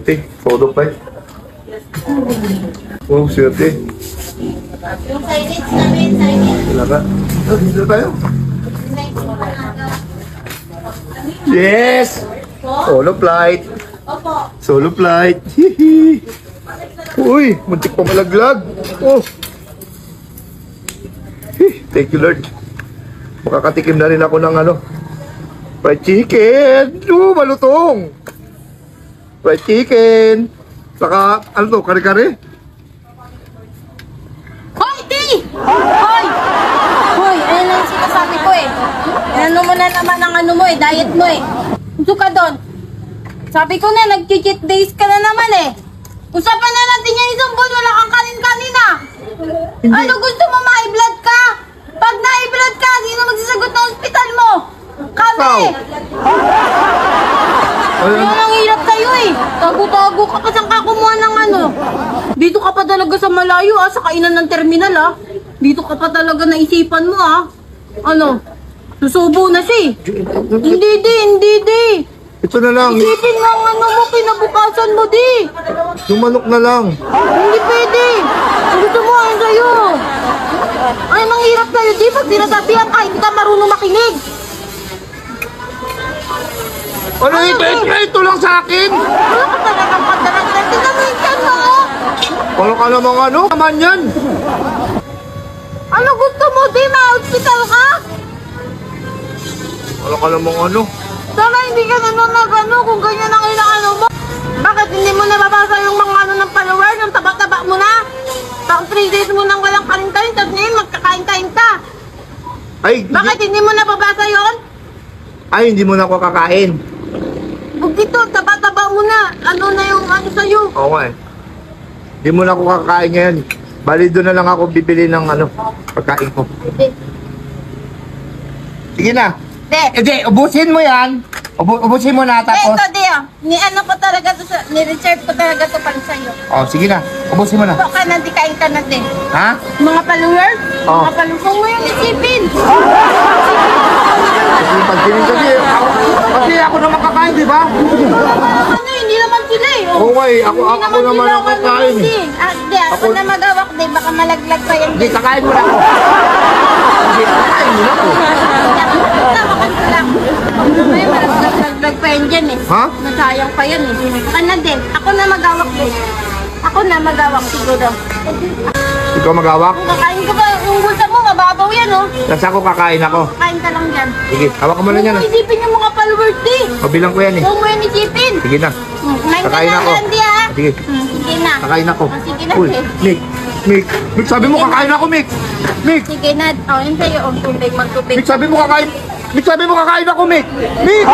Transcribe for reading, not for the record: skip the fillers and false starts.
swerte. Solo pa eh. Oh, swerte. Yung silence namin, silence. Wala ka. Dito tayo. Yes! Solo flight. Opo. Solo flight. Hihi. Uy, muntik pa malaglag. Oh. Thank you, Lord. Makakatikim na rin ako ng ano. Fried chicken. Malutong. Fried chicken. Saka, ano to, kare-kare? Hoy, Di! Hoy! Hoy, ayun ang sinasabi ko eh. Ano mo na naman ang ano mo eh, diet mo eh. Gusto ka doon. Sabi ko na, nag-cheat days ka na naman eh. Usapan na natin yan isang buwan, wala kang kanin-kanina. Ano gusto mo, ma-blood ka? Pag na-blood ka, sino magsasagot ng ospital mo? Kami! Ayun ang hirap tayo eh. Tago-tago ka pa, saan ka kumuha ng ano? Dito ka pa talaga sa malayo sa kainan ng terminal Dito ka pa talaga naisipan mo Ano? Susubo na siya Hindi di. Ito na lang. Isipin mo ang ano mo, pinabukasan mo di. Yung manok na lang. Hindi pwede. Ang gusto mo, ayun sa'yo. Ay, nang hirap tayo di. Pag sinasabihan ka, hindi ka marunong makinig. Ano ito lang sa akin? Wala ka talagang padalag-dag. Tingnan mo yung tiyan mo, Wala ka namang ano? Naman yan. Ano gusto mo, di? Ma-hospital ka? Wala ka namang ano? Sana hindi ka ano kung ganyan ang inaano mo. Bakit hindi mo nababasa yung mga ano ng follower? Yung taba-taba mo na? Pang 3 days mo nang walang kain-kain, tapos ngayon magkakain-kain ka. Ay, Bakit hindi mo nababasa yon? Ay, hindi mo na ako kakain. Huwag dito, taba-taba mo na. Ano na yung ano sa'yo? Oo nga eh. Hindi mo na ako kakain ngayon. Bali doon na lang ako bibili ng ano, pagkain ko. Hindi. Sige na. Hindi. Ubusin mo yan. Ubusin mo na tapos. Ito, di Ni-ano ko talaga to ni-reserve ko talaga to para sa'yo. Oh, sige na. Ubusin mo na. Huwag ka na, di kain ka na din. Ha? Mga followers? Oo. Mga followers. Huwag mo yung isipin. Kasi pagkinig kasi ako naman kakain, di ba? Ano, hindi naman sila eh. Oo nga eh. Ako naman sila ang kakain eh. Di, ako na magawak, di. Baka malaglag pa yan. Hindi, kakain mo na ako. Hindi, kakain mo na ako. Tawakan ko lang. May malaglag pa yan dyan eh. Ha? Nasayang pa yan eh. Baka na din. Ako na magawak din. Ako na magawak siguro. Ikaw magawak? Kung kakain ko ba, yung bulsa mo, mababaw yan oh. Tapos ako kakain ako. Kain ka lang dyan. Sige, hawak ka muna Huwag yan. mo isipin yung mga followers di. Mabilang ko yan eh. Huwag mo yan isipin. Sige na. Kumain ka Kakain na, ako. Andy Sige. Sige na. Kakain ako. Sige na, Uy, Sid. Mick, sabi mo kakain ako, Mick. Mick, Sige na. O, yun sa'yo. O, tubig, magtubig. Mick, sabi mo kakain ako, Mick. Mick!